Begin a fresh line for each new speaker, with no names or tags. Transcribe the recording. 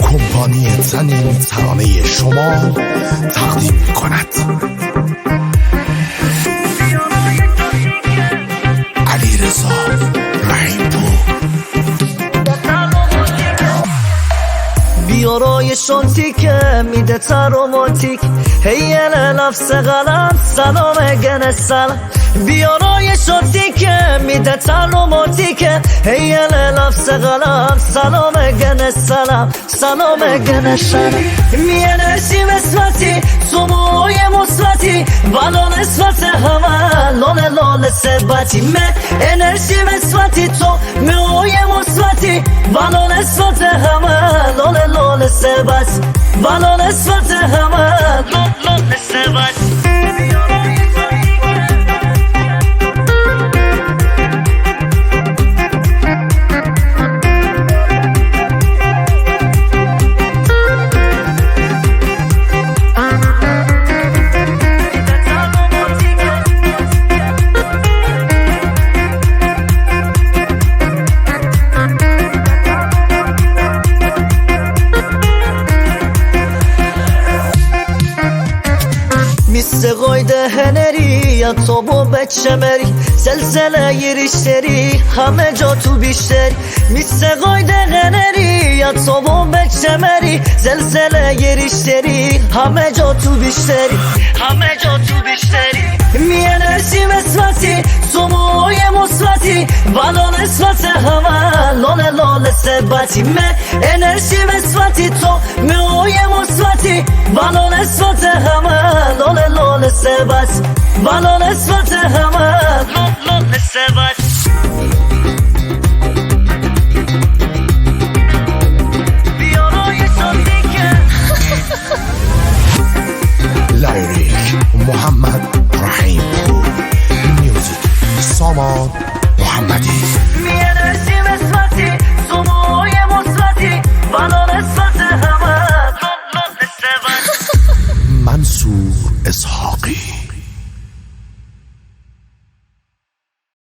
کمپانی زنین ترانه شما تقدیم می‌کند علیرضا رحیم‌پور.
بیارای شانتیک میده تروماتیک هیل لفظ قلم سلام گنه سلام. بیارای شانتیک میده تروماتیک هیل لفظ قلم سلام گنه سلام سلام گنه سلام. می انرژی مثبتی سموی مثبتی بالا نسبت همه لال لال ثبتی. من انرژی مثبتی تو موی مثبتی بالا نسبت همه لال لال ثبت بالا نسبت همه لال لال ثبت. Mistegoyda heneri ya tobo beçemeri zelzele yerişleri hame tu bişleri. Mistegoyda heneri ya tobo beçemeri zelzele yerişleri hame tu bişleri hame tu bişleri. Mi enerji mesvati somoye musvati balon esvate hava lole lole sebati. Me enerji mesvati to moye musvati balon esvate hava lole lole sebat balon esvate hava lole sebat.